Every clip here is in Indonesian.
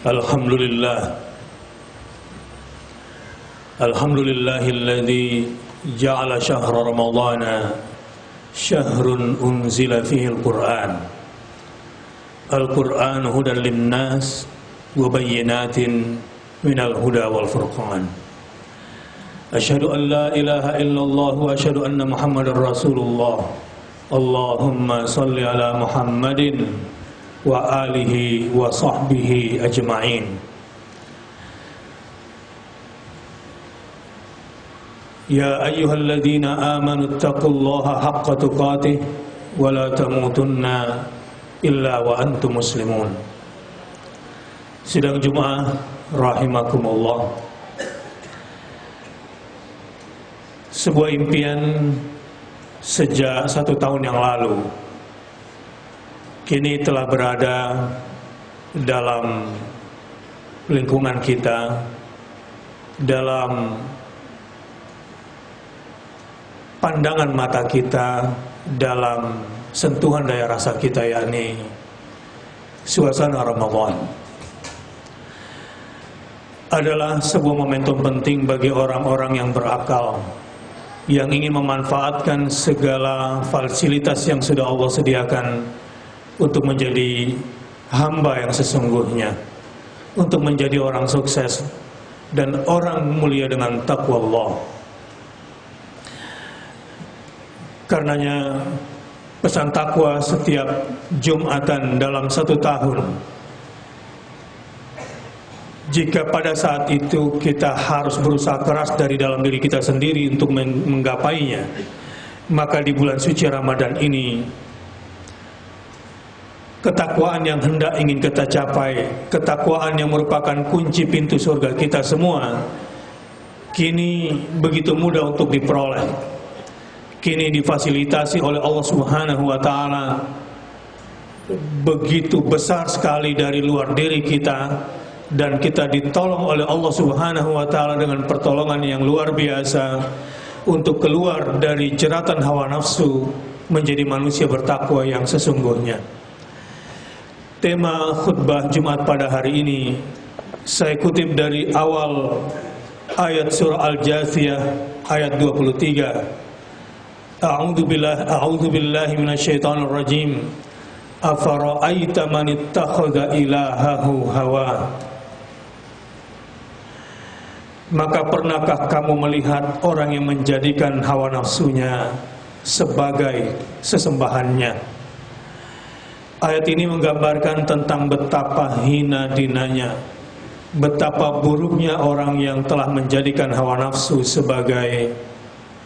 Alhamdulillah. Alhamdulillahilladzi ja'ala syahra ramadhana syahrun unzila fihi al-Qur'an. Al-Qur'an hudan linnas wa bayyinatin minal huda wal furqan. Asyhadu an la ilaha illallah wa asyhadu anna Muhammadar Rasulullah. Allahumma salli ala Muhammadin wa alihi wa sahbihi ajma'in. Ya ayyuhalladzina amanu taqullaha haqqa tuqatih wa la tamutunna illa wa antum muslimun. Sidang Jumat rahimakumullah. Sebuah impian sejak 1 tahun yang lalu kini telah berada dalam lingkungan kita, dalam pandangan mata kita, dalam sentuhan daya rasa kita, yakni suasana Ramadan. Adalah sebuah momentum penting bagi orang-orang yang berakal, yang ingin memanfaatkan segala fasilitas yang sudah Allah sediakan untuk menjadi hamba yang sesungguhnya, untuk menjadi orang sukses dan orang mulia dengan taqwa Allah. Karenanya pesan takwa setiap Jumatan dalam 1 tahun, jika pada saat itu kita harus berusaha keras dari dalam diri kita sendiri untuk menggapainya, maka di bulan suci Ramadan ini ketakwaan yang hendak ingin kita capai, ketakwaan yang merupakan kunci pintu surga kita semua, kini begitu mudah untuk diperoleh. Kini difasilitasi oleh Allah Subhanahu wa Ta'ala, begitu besar sekali dari luar diri kita, dan kita ditolong oleh Allah Subhanahu wa Ta'ala dengan pertolongan yang luar biasa untuk keluar dari jeratan hawa nafsu, menjadi manusia bertakwa yang sesungguhnya. Tema khutbah Jumat pada hari ini saya kutip dari awal ayat surah Al-Jathiyah ayat 23. A'udzu billahi minasyaitonir rajim. Afara'aita man ittakhadha ilahahu hawa. Maka pernahkah kamu melihat orang yang menjadikan hawa nafsunya sebagai sesembahannya? Ayat ini menggambarkan tentang betapa hina dinanya, betapa buruknya orang yang telah menjadikan hawa nafsu sebagai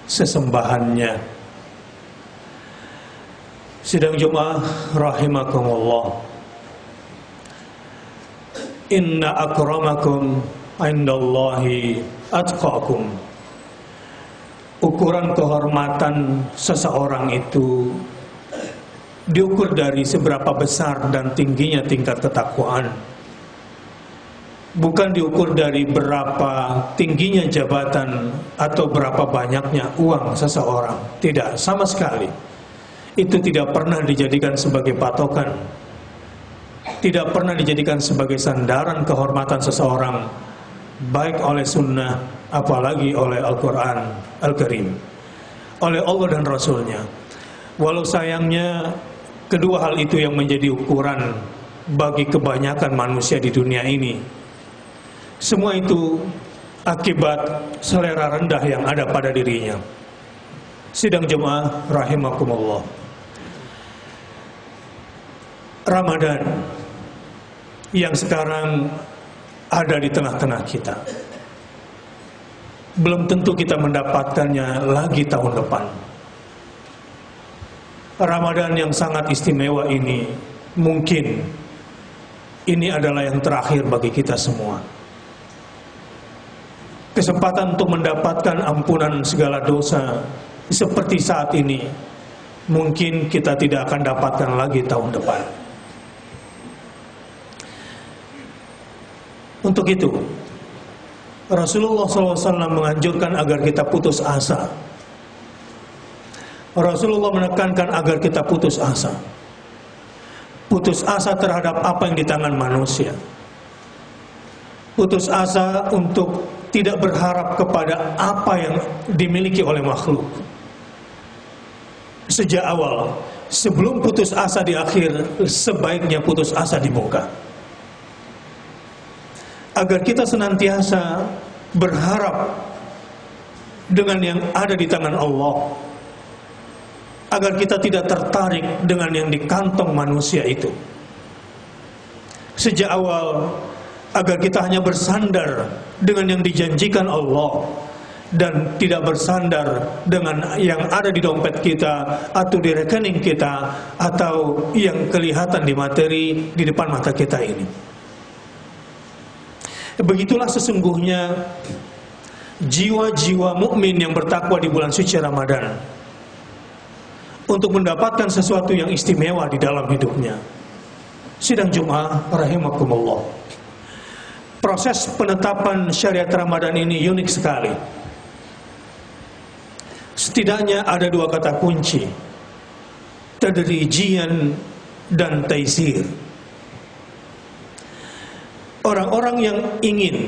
sesembahannya. Sidang Jumat rahimakumullah. Inna akramakum indallahi atqakum. Ukuran kehormatan seseorang itu diukur dari seberapa besar dan tingginya tingkat ketakwaan, bukan diukur dari berapa tingginya jabatan atau berapa banyaknya uang seseorang. Tidak, sama sekali. Itu tidak pernah dijadikan sebagai patokan, tidak pernah dijadikan sebagai sandaran kehormatan seseorang, baik oleh sunnah, apalagi oleh Al-Quran Al-Karim, oleh Allah dan Rasulnya. Walau sayangnya kedua hal itu yang menjadi ukuran bagi kebanyakan manusia di dunia ini. Semua itu akibat selera rendah yang ada pada dirinya. Sidang jemaah rahimakumullah. Ramadan yang sekarang ada di tengah-tengah kita, belum tentu kita mendapatkannya lagi tahun depan. Ramadan yang sangat istimewa ini, mungkin ini adalah yang terakhir bagi kita semua. Kesempatan untuk mendapatkan ampunan segala dosa seperti saat ini, mungkin kita tidak akan dapatkan lagi tahun depan. Untuk itu, Rasulullah SAW menganjurkan agar kita putus asa. Rasulullah menekankan agar kita putus asa. Putus asa terhadap apa yang di tangan manusia. putus asa untuk tidak berharap kepada apa yang dimiliki oleh makhluk. Sejak awal, sebelum putus asa di akhir, sebaiknya putus asa di muka. Agar kita senantiasa berharap dengan yang ada di tangan Allah, agar kita tidak tertarik dengan yang di kantong manusia itu. Sejak awal, agar kita hanya bersandar dengan yang dijanjikan Allah dan tidak bersandar dengan yang ada di dompet kita atau di rekening kita atau yang kelihatan di materi di depan mata kita ini. Begitulah sesungguhnya jiwa-jiwa mukmin yang bertakwa di bulan suci Ramadan untuk mendapatkan sesuatu yang istimewa di dalam hidupnya. Sidang Jumat rahimakumullah. Proses penetapan syariat Ramadan ini unik sekali. Setidaknya ada dua kata kunci, tadrijian dan taisir. Orang-orang yang ingin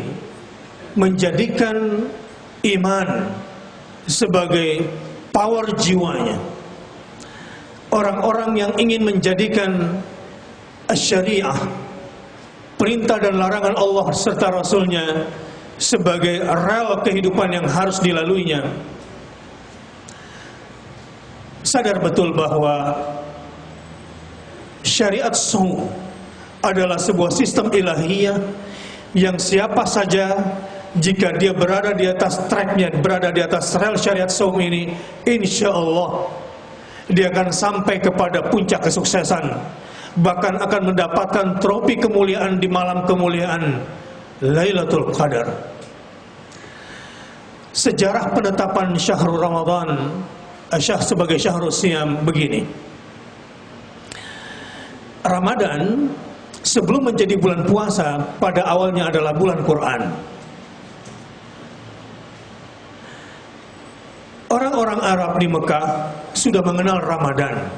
menjadikan iman sebagai power jiwanya, orang-orang yang ingin menjadikan syariah, perintah dan larangan Allah serta Rasulnya sebagai rel kehidupan yang harus dilaluinya, sadar betul bahwa syariat shaum adalah sebuah sistem ilahiyah yang siapa saja jika dia berada di atas tracknya, berada di atas rel syariat shaum ini, insya Allah dia akan sampai kepada puncak kesuksesan, bahkan akan mendapatkan trofi kemuliaan di malam kemuliaan Lailatul Qadar. Sejarah penetapan Syahrul Ramadan sebagai Syahrul Siyam begini. Ramadan sebelum menjadi bulan puasa pada awalnya adalah bulan Quran. Orang-orang Arab di Mekah sudah mengenal Ramadan.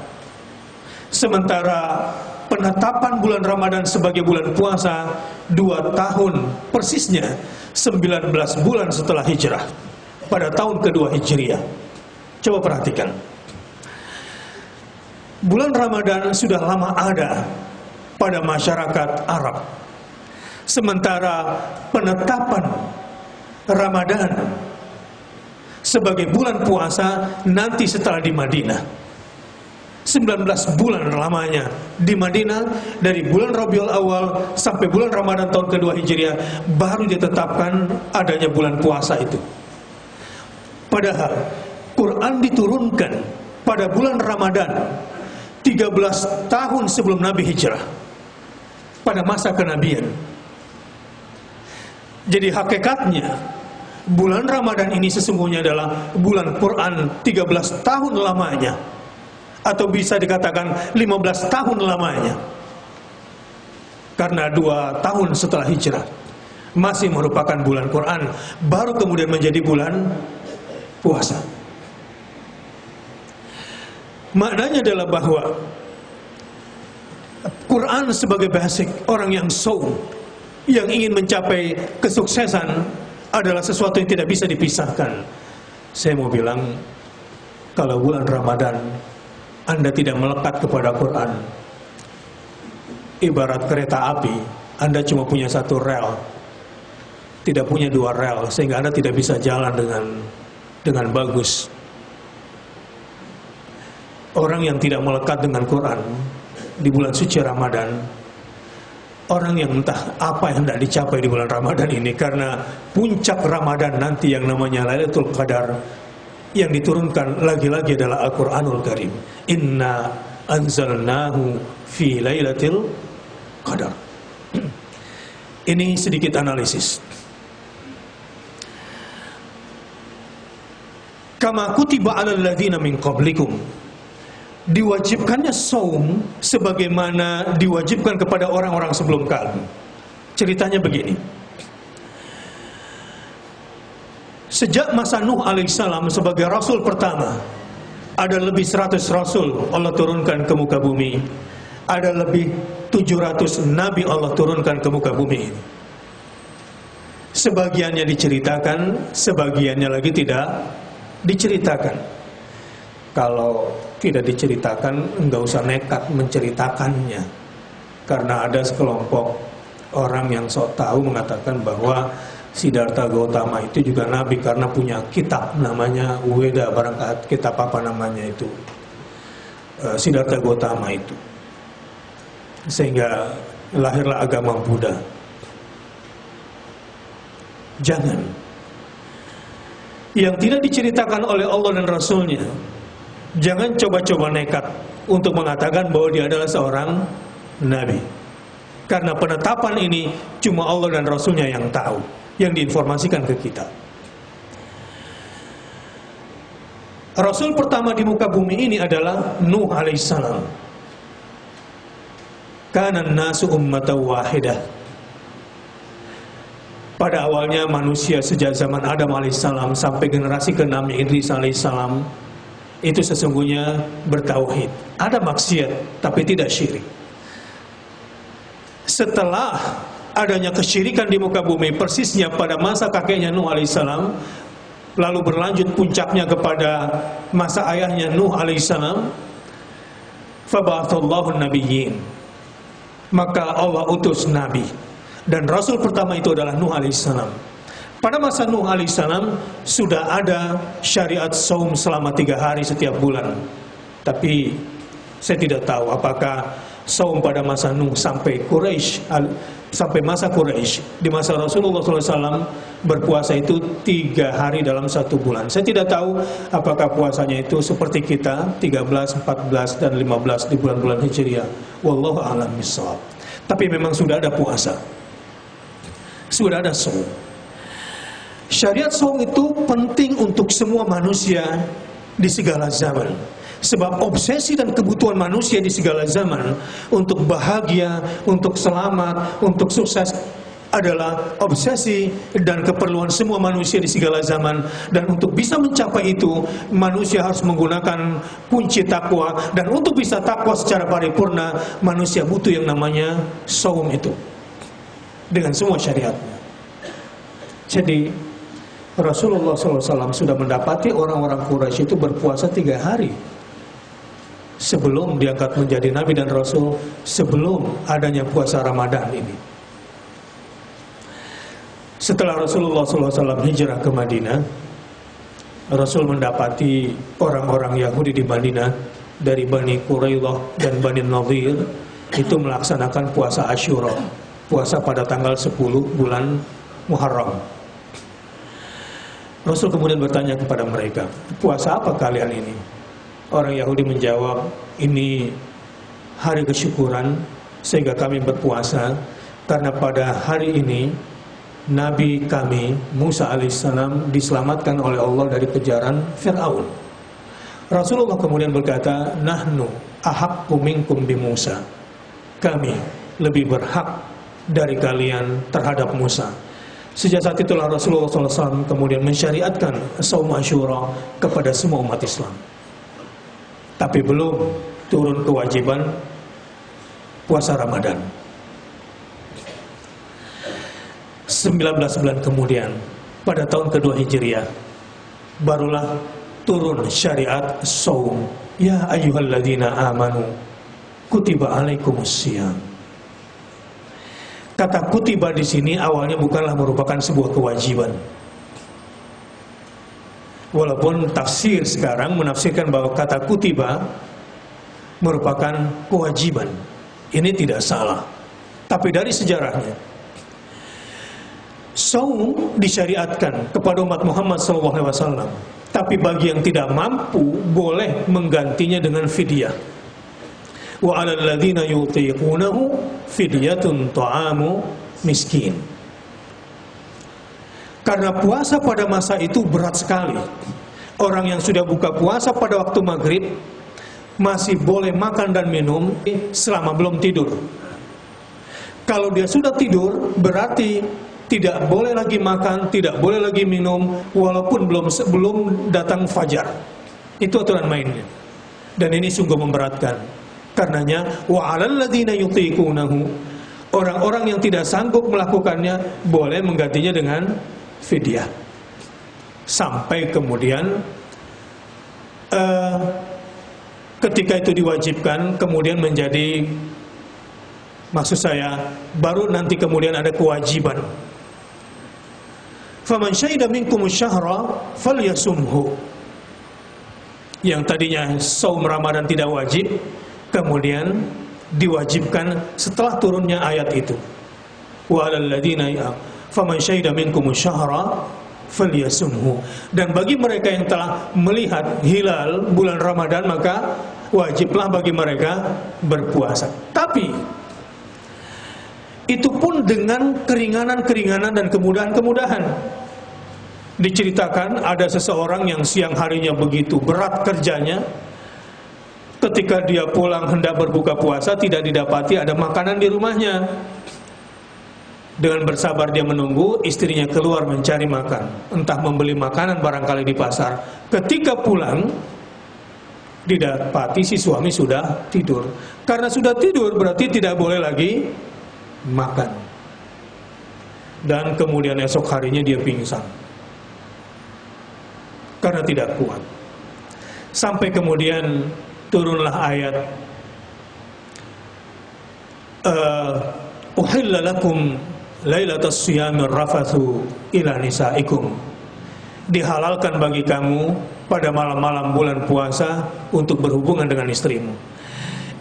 Sementara penetapan bulan Ramadan sebagai bulan puasa 2 tahun persisnya 19 bulan setelah hijrah, pada tahun kedua Hijriah. Coba perhatikan, bulan Ramadan sudah lama ada pada masyarakat Arab. Sementara penetapan Ramadan sebagai bulan puasa nanti setelah di Madinah. 19 bulan lamanya di Madinah, dari bulan Rabiul Awal sampai bulan Ramadan tahun kedua Hijriah, baru ditetapkan adanya bulan puasa itu. Padahal Quran diturunkan pada bulan Ramadan 13 tahun sebelum Nabi hijrah, pada masa kenabian. Jadi hakikatnya bulan Ramadan ini sesungguhnya adalah bulan Quran 13 tahun lamanya, atau bisa dikatakan 15 tahun lamanya, karena 2 tahun setelah hijrah masih merupakan bulan Quran, baru kemudian menjadi bulan puasa. Maknanya adalah bahwa Quran sebagai basic, orang yang shaum, yang ingin mencapai kesuksesan, adalah sesuatu yang tidak bisa dipisahkan. Saya mau bilang, kalau bulan Ramadan Anda tidak melekat kepada Quran, ibarat kereta api, Anda cuma punya 1 rel, tidak punya 2 rel, sehingga Anda tidak bisa jalan dengan bagus. Orang yang tidak melekat dengan Quran di bulan suci Ramadan, orang yang entah apa yang tidak dicapai di bulan Ramadan ini, karena puncak Ramadan nanti yang namanya Lailatul Qadar yang diturunkan lagi-lagi adalah Al-Quranul Karim. Inna anzalnahu fi Lailatul Qadar. Ini sedikit analisis. Kama kutiba 'alal ladzina min qablikum, diwajibkannya shaum sebagaimana diwajibkan kepada orang-orang sebelum kamu. Ceritanya begini. Sejak masa Nuh alaihissalam sebagai rasul pertama, ada lebih 100 rasul Allah turunkan ke muka bumi. Ada lebih 700 nabi Allah turunkan ke muka bumi ini. Sebagiannya diceritakan, sebagiannya lagi tidak diceritakan. Kalau tidak diceritakan, enggak usah nekat menceritakannya. Karena ada sekelompok orang yang sok tahu mengatakan bahwa Siddhartha Gautama itu juga nabi karena punya kitab namanya Weda, barangkali kitab apa namanya itu, Siddhartha Gautama itu, sehingga lahirlah agama Buddha. Jangan. Yang tidak diceritakan oleh Allah dan Rasulnya, jangan coba-coba nekat untuk mengatakan bahwa dia adalah seorang nabi. Karena penetapan ini cuma Allah dan Rasulnya yang tahu, yang diinformasikan ke kita. Rasul pertama di muka bumi ini adalah Nuh alaihissalam. Kana an-nasu ummatan wahidah. Pada awalnya manusia sejak zaman Adam alaihissalam sampai generasi ke-6 Idris alaihissalam itu sesungguhnya bertauhid. Ada maksiat tapi tidak syirik. Setelah adanya kesyirikan di muka bumi persisnya pada masa kakeknya Nuh alaihissalam, lalu berlanjut puncaknya kepada masa ayahnya Nuh alaihissalam, faba'athallahu nabiyyin, maka Allah utus nabi. Dan Rasul pertama itu adalah Nuh alaihissalam. Pada masa Nuh alaihissalam sudah ada syariat saum selama 3 hari setiap bulan. Tapi saya tidak tahu apakah saum pada masa Nuh sampai Quraisy, sampai masa Quraisy, di masa Rasulullah SAW berpuasa itu 3 hari dalam 1 bulan. Saya tidak tahu apakah puasanya itu seperti kita 13, 14 dan 15 di bulan-bulan Hijriah. Wallahu a'lam bishawab. Tapi memang sudah ada puasa, sudah ada saum. Syariat saum itu penting untuk semua manusia di segala zaman. Sebab obsesi dan kebutuhan manusia di segala zaman untuk bahagia, untuk selamat, untuk sukses adalah obsesi dan keperluan semua manusia di segala zaman. Dan untuk bisa mencapai itu, manusia harus menggunakan kunci takwa. Dan untuk bisa takwa secara paripurna, manusia butuh yang namanya saum itu, dengan semua syariatnya. Jadi Rasulullah SAW sudah mendapati orang-orang Quraisy itu berpuasa 3 hari sebelum diangkat menjadi Nabi dan Rasul, sebelum adanya puasa Ramadan ini. Setelah Rasulullah SAW hijrah ke Madinah, Rasul mendapati orang-orang Yahudi di Madinah dari Bani Quraidah dan Bani Nadir itu melaksanakan puasa Asyura, puasa pada tanggal 10 bulan Muharram. Rasul kemudian bertanya kepada mereka, puasa apa kalian ini? Orang Yahudi menjawab, ini hari kesyukuran sehingga kami berpuasa karena pada hari ini Nabi kami Musa alaihissalam diselamatkan oleh Allah dari kejaran Fir'aun. Rasulullah kemudian berkata, nahnu ahaqqu minkum bi Musa, kami lebih berhak dari kalian terhadap Musa. Sejak saat itulah Rasulullah SAW kemudian mensyariatkan saum Asyura kepada semua umat Islam. Tapi belum turun kewajiban puasa Ramadan. 19 bulan kemudian, pada tahun kedua Hijriah, barulah turun syariat saum. Ya ayyuhalladzina amanu kutiba alaikumusiyam. Kata kutiba di sini awalnya bukanlah merupakan sebuah kewajiban. Walaupun tafsir sekarang menafsirkan bahwa kata kutiba merupakan kewajiban. Ini tidak salah. Tapi dari sejarahnya, saum disyariatkan kepada umat Muhammad SAW. Tapi bagi yang tidak mampu, boleh menggantinya dengan fidyah. Wa 'alal ladzina yutiqunahu fidyatun ta'amu miskin. Karena puasa pada masa itu berat sekali. Orang yang sudah buka puasa pada waktu maghrib masih boleh makan dan minum selama belum tidur. Kalau dia sudah tidur, berarti tidak boleh lagi makan, tidak boleh lagi minum, walaupun belum datang fajar. Itu aturan mainnya. Dan ini sungguh memberatkan. Karenanya wa 'alal ladzina yutiqunahu, Orang-orang yang tidak sanggup melakukannya boleh menggantinya dengan fidyah. Sampai kemudian ketika itu diwajibkan, kemudian menjadi, maksud saya, baru nanti kemudian ada kewajiban. Faman syahida minkumus syahra falyasumhu. Yang tadinya saum Ramadan tidak wajib, kemudian diwajibkan setelah turunnya ayat itu. Wa 'alal ladzina faman syahida minkumus syahra falyasumhu. Dan bagi mereka yang telah melihat hilal bulan Ramadan, maka wajiblah bagi mereka berpuasa. Tapi itu pun dengan keringanan-keringanan dan kemudahan-kemudahan. Diceritakan ada seseorang yang siang harinya begitu berat kerjanya, ketika dia pulang hendak berbuka puasa tidak didapati ada makanan di rumahnya. Dengan bersabar dia menunggu istrinya keluar mencari makan, entah membeli makanan barangkali di pasar. Ketika pulang didapati si suami sudah tidur. Karena sudah tidur berarti tidak boleh lagi makan. Dan kemudian esok harinya dia pingsan karena tidak kuat. Sampai kemudian turunlah ayat uhilla lakum lailatas siyamir rafathu ila nisaikum. Dihalalkan bagi kamu pada malam-malam bulan puasa untuk berhubungan dengan istrimu.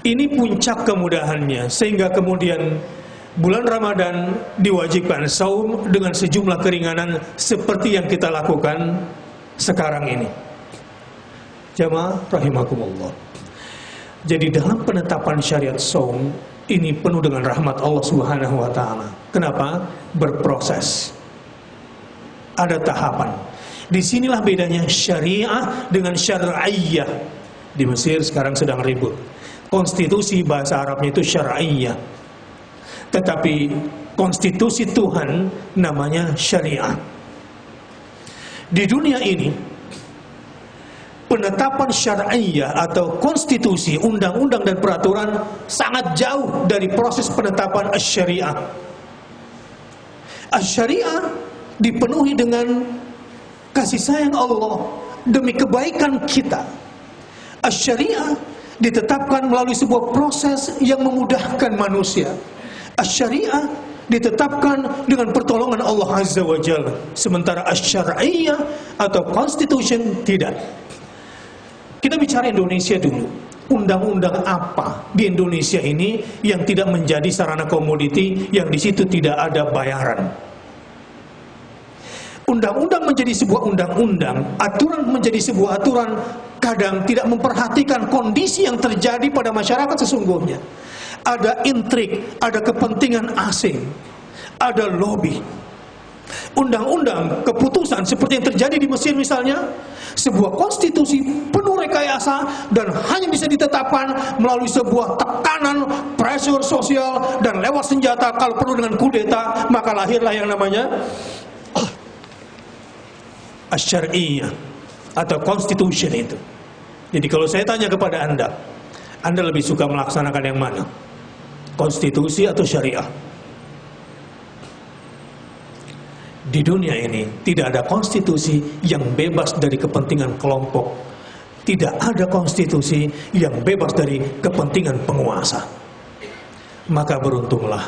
Ini puncak kemudahannya, sehingga kemudian bulan Ramadan diwajibkan saum dengan sejumlah keringanan seperti yang kita lakukan sekarang ini. Jamaah rahimakumullah. Jadi dalam penetapan syariat saum ini penuh dengan rahmat Allah Subhanahu wa taala. Kenapa? Berproses. Ada tahapan. Disinilah bedanya syariah dengan syar'iyyah. Di Mesir sekarang sedang ribut. Konstitusi bahasa Arabnya itu syar'iyyah. Tetapi konstitusi Tuhan namanya syariah. Di dunia ini penetapan syar'iyyah atau konstitusi, undang-undang dan peraturan sangat jauh dari proses penetapan asy-syariah. Asy-syariah dipenuhi dengan kasih sayang Allah demi kebaikan kita. Asy-syariah ditetapkan melalui sebuah proses yang memudahkan manusia. Asy-syariah ditetapkan dengan pertolongan Allah Azza wa Jalla. Sementara asy-syar'iyyah atau constitution tidak. Kita bicara Indonesia dulu. Undang-undang apa di Indonesia ini yang tidak menjadi sarana komoditi, yang di situ tidak ada bayaran? Undang-undang menjadi sebuah undang-undang, aturan menjadi sebuah aturan, kadang tidak memperhatikan kondisi yang terjadi pada masyarakat sesungguhnya. Ada intrik, ada kepentingan asing, ada lobby. Undang-undang, keputusan seperti yang terjadi di Mesir misalnya, sebuah konstitusi penuh rekayasa dan hanya bisa ditetapkan melalui sebuah tekanan, pressure sosial, dan lewat senjata, kalau perlu dengan kudeta, maka lahirlah yang namanya asy-syar'iyyah atau constitution itu. Jadi kalau saya tanya kepada Anda lebih suka melaksanakan yang mana? Konstitusi atau syariah? Di dunia ini tidak ada konstitusi yang bebas dari kepentingan kelompok. Tidak ada konstitusi yang bebas dari kepentingan penguasa. Maka beruntunglah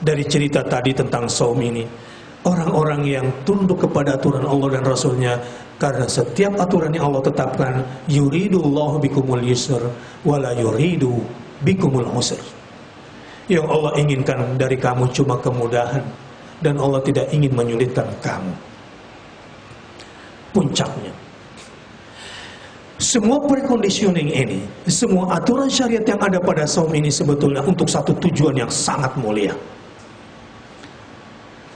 dari cerita tadi tentang saum ini, orang-orang yang tunduk kepada aturan Allah dan Rasulnya, karena setiap aturan yang Allah tetapkan, yuridullahu bikumul yusr wala yuridu bikumul usr. Yang Allah inginkan dari kamu cuma kemudahan, dan Allah tidak ingin menyulitkan kamu. Puncaknya, semua preconditioning ini, semua aturan syariat yang ada pada saum ini sebetulnya untuk satu tujuan yang sangat mulia,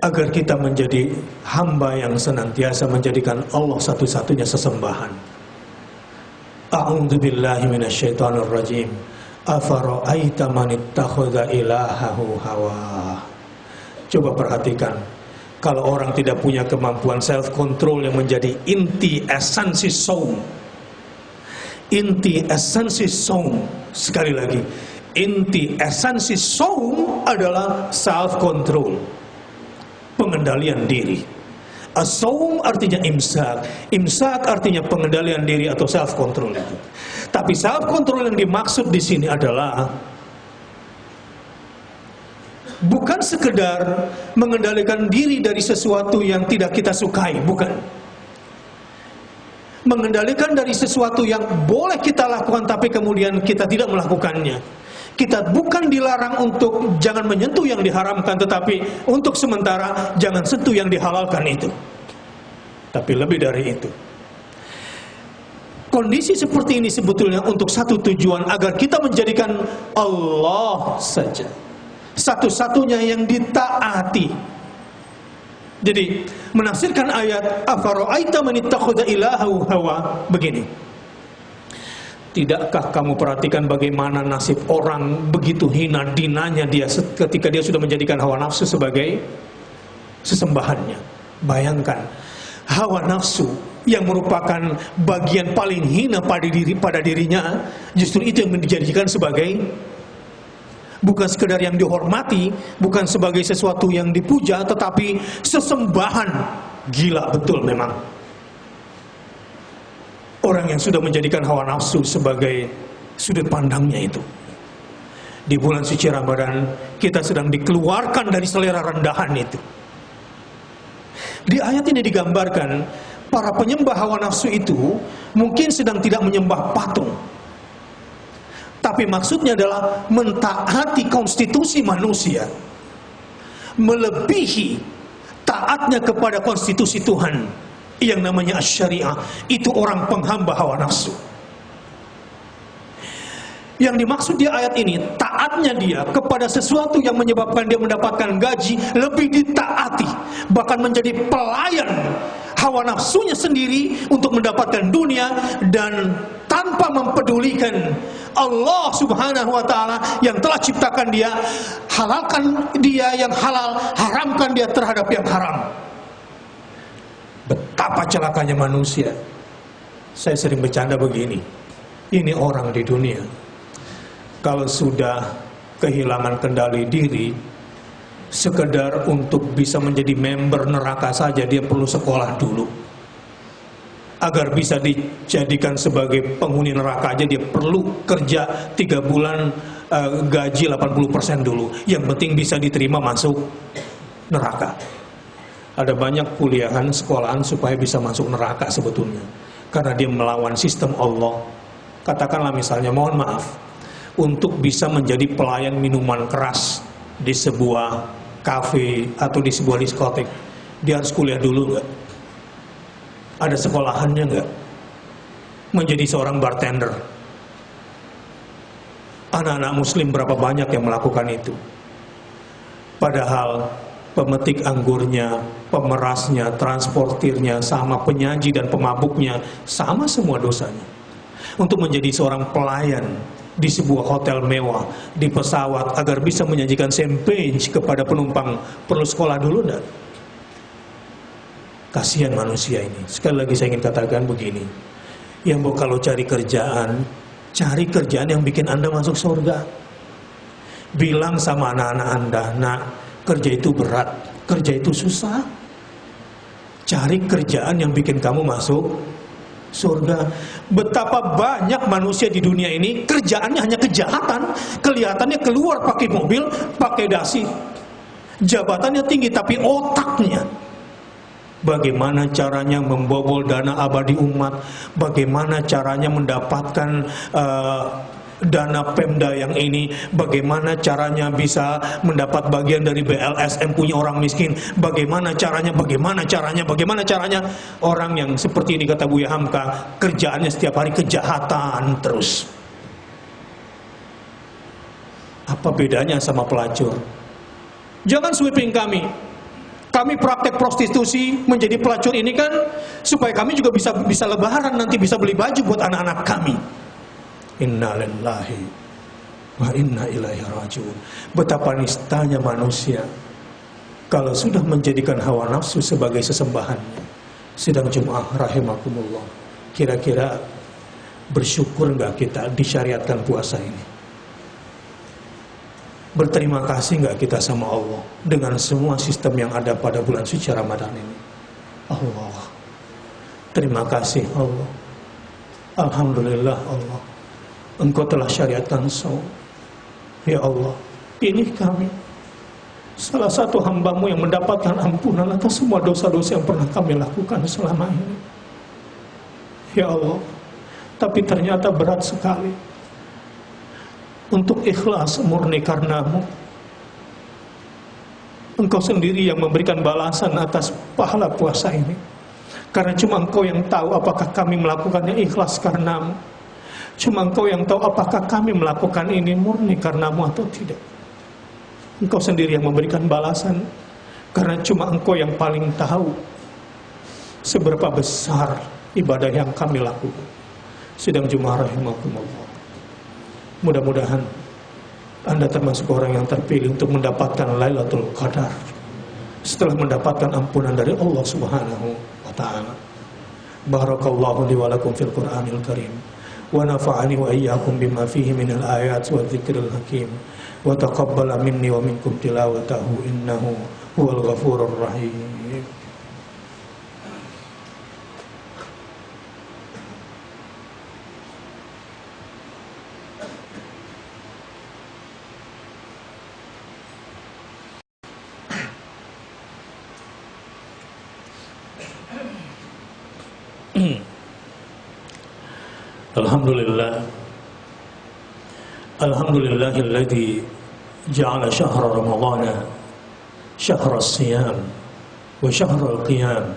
agar kita menjadi hamba yang senantiasa menjadikan Allah satu-satunya sesembahan. A'udzubillahi minasyaitonir rajim. Afara'aita man ittakhadha ilahahu hawa. Coba perhatikan, kalau orang tidak punya kemampuan self control yang menjadi inti esensi saum. Inti esensi saum, sekali lagi, Inti esensi saum adalah self control, pengendalian diri. As-saum artinya imsak, imsak artinya pengendalian diri atau self control itu. Tapi self control yang dimaksud di sini adalah bukan sekedar mengendalikan diri dari sesuatu yang tidak kita sukai, bukan. Mengendalikan dari sesuatu yang boleh kita lakukan tapi kemudian kita tidak melakukannya. Kita bukan dilarang untuk jangan menyentuh yang diharamkan, tetapi untuk sementara jangan sentuh yang dihalalkan itu. Tapi lebih dari itu, kondisi seperti ini sebetulnya untuk satu tujuan, agar kita menjadikan Allah saja satu-satunya yang ditaati. Jadi menafsirkan ayat afara'aita man ittakhadha ilahahu hawa begini. Tidakkah kamu perhatikan bagaimana nasib orang begitu hina dinanya dia ketika dia sudah menjadikan hawa nafsu sebagai sesembahannya. Bayangkan, hawa nafsu yang merupakan bagian paling hina pada dirinya, justru itu yang dijadikan sebagai bukan sekedar yang dihormati, bukan sebagai sesuatu yang dipuja, tetapi sesembahan. Gila betul memang. Orang yang sudah menjadikan hawa nafsu sebagai sudut pandangnya itu. Di bulan suci Ramadan, kita sedang dikeluarkan dari selera rendahan itu. Di ayat ini digambarkan, para penyembah hawa nafsu itu mungkin sedang tidak menyembah patung, tapi maksudnya adalah mentaati konstitusi manusia, melebihi taatnya kepada konstitusi Tuhan yang namanya syariah. Itu orang penghamba hawa nafsu. Yang dimaksud di ayat ini, taatnya dia kepada sesuatu yang menyebabkan dia mendapatkan gaji lebih ditaati, bahkan menjadi pelayan hawa nafsunya sendiri untuk mendapatkan dunia, dan tanpa mempedulikan Allah subhanahu wa ta'ala yang telah ciptakan dia, halalkan dia yang halal, haramkan dia terhadap yang haram. Betapa celakanya manusia. Saya sering bercanda begini, ini orang di dunia, kalau sudah kehilangan kendali diri, sekedar untuk bisa menjadi member neraka saja dia perlu sekolah dulu. Agar bisa dijadikan sebagai penghuni neraka aja dia perlu kerja 3 bulan, gaji 80% dulu. Yang penting bisa diterima masuk neraka. Ada banyak kuliahan, sekolahan supaya bisa masuk neraka sebetulnya, karena dia melawan sistem Allah. Katakanlah misalnya, mohon maaf, untuk bisa menjadi pelayan minuman keras di sebuah kafe atau di sebuah diskotek, dia harus kuliah dulu nggak? Ada sekolahannya nggak? Menjadi seorang bartender. Anak-anak muslim berapa banyak yang melakukan itu? Padahal pemetik anggurnya, pemerasnya, transportirnya, sama penyaji dan pemabuknya, sama semua dosanya. Untuk menjadi seorang pelayan di sebuah hotel mewah, di pesawat, agar bisa menyajikan champagne kepada penumpang, perlu sekolah dulu enggak? Kasihan manusia ini. Sekali lagi saya ingin katakan begini, yang kalau cari kerjaan yang bikin Anda masuk surga. Bilang sama anak-anak Anda, nak, kerja itu berat, kerja itu susah. Cari kerjaan yang bikin kamu masuk surga. Betapa banyak manusia di dunia ini kerjaannya hanya kejahatan, kelihatannya keluar pakai mobil, pakai dasi, jabatannya tinggi, tapi otaknya bagaimana caranya membobol dana abadi umat, bagaimana caranya mendapatkan dana Pemda yang ini, bagaimana caranya bisa mendapat bagian dari BLSM punya orang miskin, bagaimana caranya orang yang seperti ini, kata Buya Hamka, kerjaannya setiap hari kejahatan terus. Apa bedanya sama pelacur? Jangan sweeping kami praktek prostitusi menjadi pelacur ini kan supaya kami juga bisa lebaran nanti, bisa beli baju buat anak-anak kami. Inna lillahi wa inna ilaihi rajiun. Betapa nistanya manusia kalau sudah menjadikan hawa nafsu sebagai sesembahannya. Sidang Jumat rahimakumullah, kira-kira bersyukur enggak kita disyariatkan puasa ini? Berterima kasih nggak kita sama Allah dengan semua sistem yang ada pada bulan suci Ramadan ini? Allah, terima kasih Allah. Alhamdulillah Allah, Engkau telah syariatkan saum. Ya Allah, ini kami, salah satu hamba-Mu yang mendapatkan ampunan atas semua dosa-dosa yang pernah kami lakukan selama ini. Ya Allah, tapi ternyata berat sekali untuk ikhlas murni karena-Mu. Engkau sendiri yang memberikan balasan atas pahala puasa ini, karena cuma Engkau yang tahu apakah kami melakukannya ikhlas karena-Mu. Cuma Engkau yang tahu apakah kami melakukan ini murni karena-Mu atau tidak. Engkau sendiri yang memberikan balasan, karena cuma Engkau yang paling tahu seberapa besar ibadah yang kami lakukan. Sidang Jumat rahimakumullah, mudah-mudahan Anda termasuk orang yang terpilih untuk mendapatkan Lailatul Qadar setelah mendapatkan ampunan dari Allah Subhanahu wa ta'ala. Barakallahu li wa lakum fil Qur'anil Karim, wa nafa'ani wa iyyakum bima fihi minal ayat wa dzikril hakim, wa taqabbala minni wa minkum tilawatahu innahu huwal ghafurur rahim. Alhamdulillah, alhamdulillahilladzi ja'ala syahra ramadhana syahra as-siyam wa syahra al-qiyam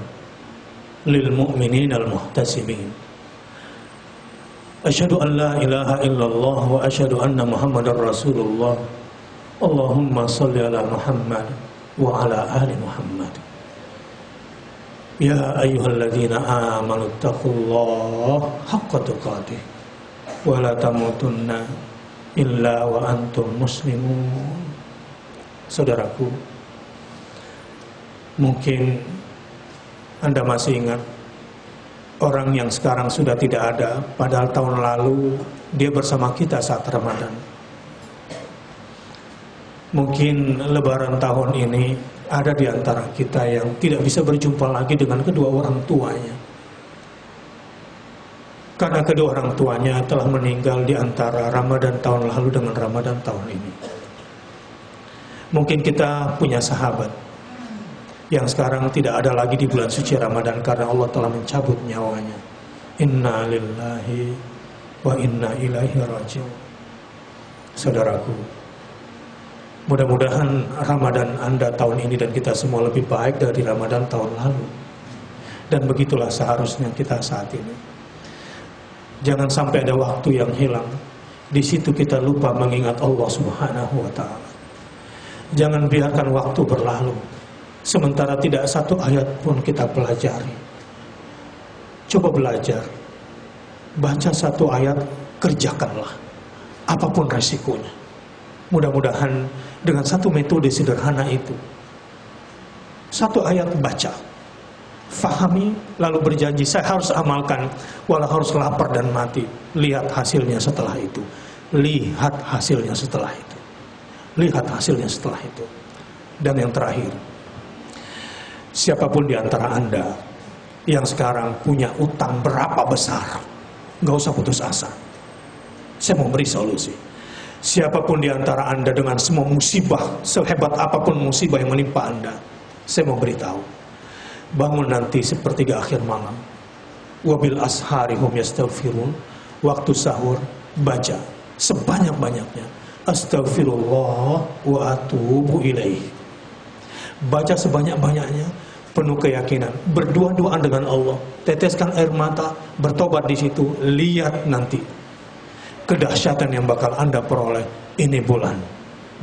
lil mu'minina al-muhtasibin. Asyhadu an la ilaha illallah wa asyhadu anna Muhammadar Rasulullah. Allahumma shalli ala Muhammad wa ala ali Muhammad. Ya ayyuhalladzina amanu taqullaha haqqa tuqatih wa la tamutunna illa wa antum muslimun. Saudaraku, mungkin Anda masih ingat orang yang sekarang sudah tidak ada, padahal tahun lalu dia bersama kita saat Ramadan. Mungkin Lebaran tahun ini ada di antara kita yang tidak bisa berjumpa lagi dengan kedua orang tuanya, karena kedua orang tuanya telah meninggal di antara Ramadan tahun lalu dengan Ramadan tahun ini. Mungkin kita punya sahabat yang sekarang tidak ada lagi di bulan suci Ramadan karena Allah telah mencabut nyawanya. Inna lillahi wa inna ilaihi raji'un. Saudaraku, mudah-mudahan Ramadan Anda tahun ini dan kita semua lebih baik dari Ramadan tahun lalu. Dan begitulah seharusnya kita saat ini. Jangan sampai ada waktu yang hilang, di situ kita lupa mengingat Allah Subhanahu wa ta'ala. Jangan biarkan waktu berlalu sementara tidak satu ayat pun kita pelajari. Coba belajar, baca satu ayat, kerjakanlah apapun resikonya. Mudah-mudahan dengan satu metode sederhana itu, satu ayat baca, fahami, lalu berjanji saya harus amalkan walau harus lapar dan mati. Lihat hasilnya setelah itu. Lihat hasilnya setelah itu. Lihat hasilnya setelah itu. Dan yang terakhir, siapapun di antara Anda yang sekarang punya utang berapa besar, gak usah putus asa. Saya mau beri solusi. Siapapun di antara Anda dengan semua musibah, sehebat apapun musibah yang menimpa Anda, saya mau beritahu, bangun nanti sepertiga akhir malam, wabil ashari hum yastaghfirun, waktu sahur baca sebanyak-banyaknya astaghfirullah wa atubu ilaih. Baca sebanyak-banyaknya, penuh keyakinan, berdua-duaan dengan Allah, teteskan air mata, bertobat di situ. Lihat nanti kedahsyatan yang bakal Anda peroleh. Ini bulan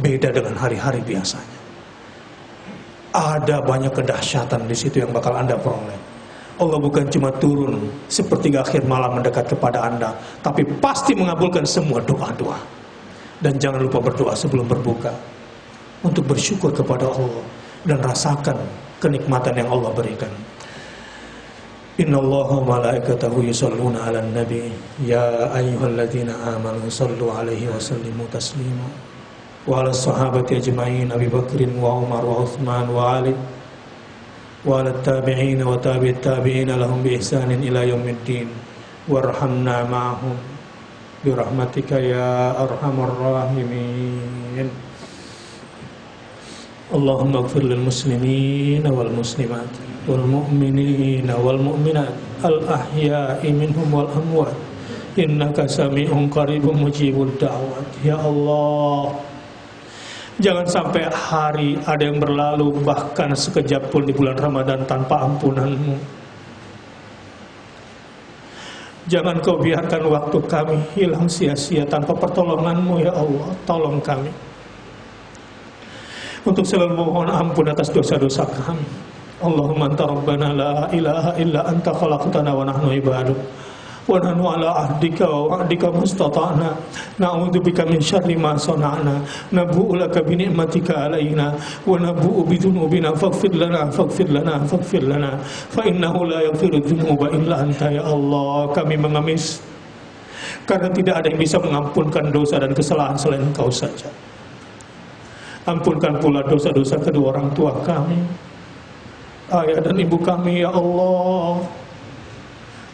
beda dengan hari-hari biasanya. Ada banyak kedahsyatan di situ yang bakal Anda peroleh. Allah bukan cuma turun sepertiga akhir malam mendekat kepada Anda, tapi pasti mengabulkan semua doa-doa. Dan jangan lupa berdoa sebelum berbuka untuk bersyukur kepada Allah dan rasakan kenikmatan yang Allah berikan. Innallaha wa malaikatahu yusholluna 'alan nabi ya ayyuhalladzina amanu shallu 'alaihi wa sallimu taslima. wa ala sahabati ajma'in Abi Bakrin wa Umar wa Uthman wa Ali wa ala tabi'in wa tabi'it tabi'in lahum bi ihsanin ila yaumiddin warhamna ma'ahum bi rahmatika ya arhamar rahimin. Allahumma ighfir lil muslimina wal muslimat wal mu'minina wal mu'minat al ahya'i minhum wal amwat innaka sami'un qaribun mujibud da'wat. Ya Allah, jangan sampai hari ada yang berlalu bahkan sekejap pun di bulan Ramadan tanpa ampunan-Mu. Jangan Kau biarkan waktu kami hilang sia-sia tanpa pertolongan-Mu ya Allah. Tolong kami untuk selalu mohon ampun atas dosa-dosa kami. Allahumma anta rabbana la ilaha illa anta khalaqtana wa nahnu ibaduk wa nahnu ala ahdika wa wa'dika mustata'na na'udzubika min syarri ma sana'na nabu'u laka bi ni'matika alaina wa nabu'u bi dhunubina faghfir lana fa innahu la yaghfiru dhunuba illa anta. Ya Allah, kami mengemis karena tidak ada yang bisa mengampunkan dosa dan kesalahan selain Engkau saja. Ampunkan pula dosa-dosa kedua orang tua kami, ayah dan ibu kami ya Allah.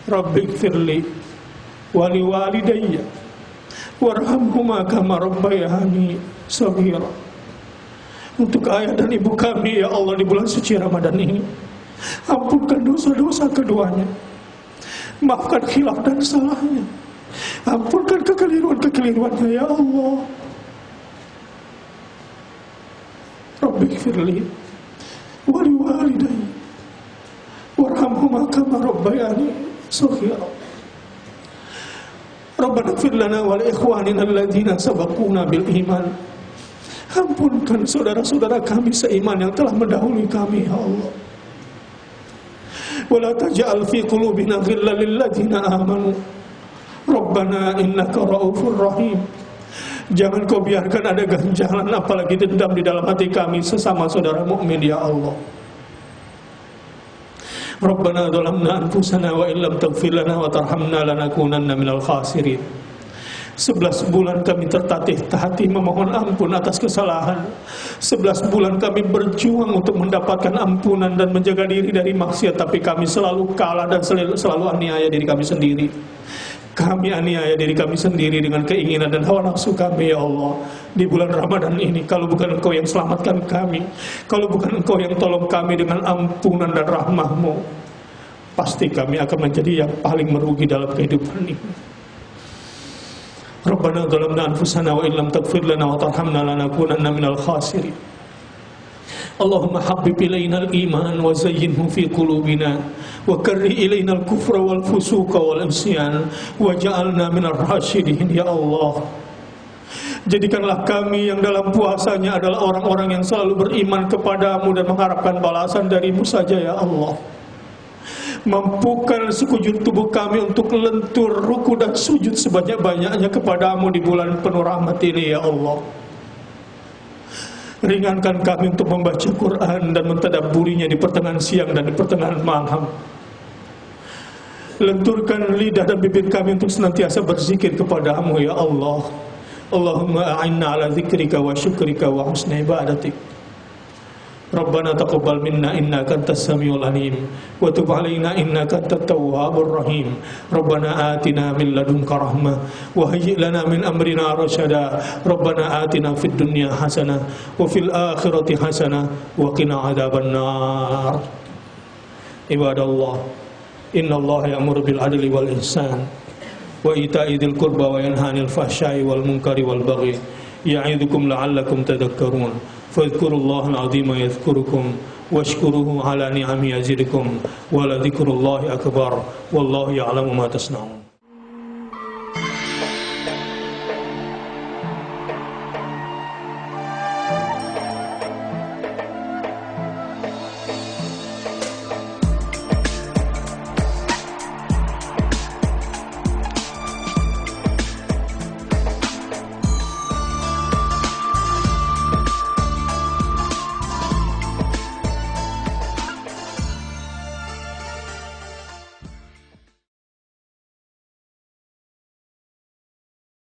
Rabbighfirli wa liwalidayya warhamhuma kama rabbayani shaghira. Untuk ayah dan ibu kami ya Allah di bulan suci Ramadan ini, ampunkan dosa-dosa keduanya, maafkan khilaf dan salahnya, ampunkan kekeliruan-kekeliruannya ya Allah. Rabbighfirli wa liwalidayya warhamhuma kama rabbayani shaghira. Rabbana ighfir lana wa li ikhwanina alladziina sabaquna bil iman. Ampunkan saudara-saudara kami seiman yang telah mendahului kami ya Allah. Wa la taj'al fi qulubina ghillan lil ladziina amanu Rabbana innaka ra'ufur rahim. Jangan Kau biarkan ada ganjalan apalagi dendam di dalam hati kami sesama saudara mukmin ya Allah. Rabbana zalamna anfusana wa illam taghfir lana wa tarhamna lanakunanna minal khasirin. 11 bulan kami tertatih-tatih memohon ampun atas kesalahan. 11 bulan kami berjuang untuk mendapatkan ampunan dan menjaga diri dari maksiat, tapi kami selalu kalah dan selalu aniaya diri kami sendiri. Kami aniaya diri kami sendiri dengan keinginan dan hawa nafsu kami ya Allah. Di bulan Ramadan ini, kalau bukan Engkau yang selamatkan kami, kalau bukan Engkau yang tolong kami dengan ampunan dan rahmah-Mu, pasti kami akan menjadi yang paling merugi dalam kehidupan ini. Rabbana zalamna anfusana wa illam taghfir lana wa tarhamna lanakunanna minal khasirin. Allahumma habbib ilainal iman wa zayyinhu fi qulubina wa karri ilainal kufra wal fusuqa wal isyan wa ja'alna minar rasyidin. Ya Allah, jadikanlah kami yang dalam puasanya adalah orang-orang yang selalu beriman kepadamu dan mengharapkan balasan darimu saja ya Allah. Mampukan sekujur tubuh kami untuk lentur ruku dan sujud sebanyak-banyaknya kepadamu di bulan penuh rahmat ini ya Allah. Ringankan kami untuk membaca Quran dan mentadabburinya di pertengahan siang dan di pertengahan malam. Lenturkan lidah dan bibir kami untuk senantiasa berzikir kepadamu ya Allah. Allahumma a'inna ala zikrika wa syukrika wa husni ibadatik. Rabbana taqabbal minna innaka antas samiul alim wa tub alaina innaka antat tawwabur rahim. Rabbana atina min ladunka rahmah wa hayyi' lana min amrina rasyada. Rabbana atina fid dunya hasanah wa fil akhirati hasanah wa qina adzabannar. Ibadallah, innallaha ya'muru bil adli wal ihsan wa ita'i dzil qurba wa yanha 'anil fahsya'i wal munkari wal baghi ya'idzukum la'allakum tadhakkarun. Fadhkurullahal 'azima yadhkurukum washkuruhu 'ala ni'amihi yazidkum wa la dzikrullahi akbar wallahu ya'lamu ma tasna'un.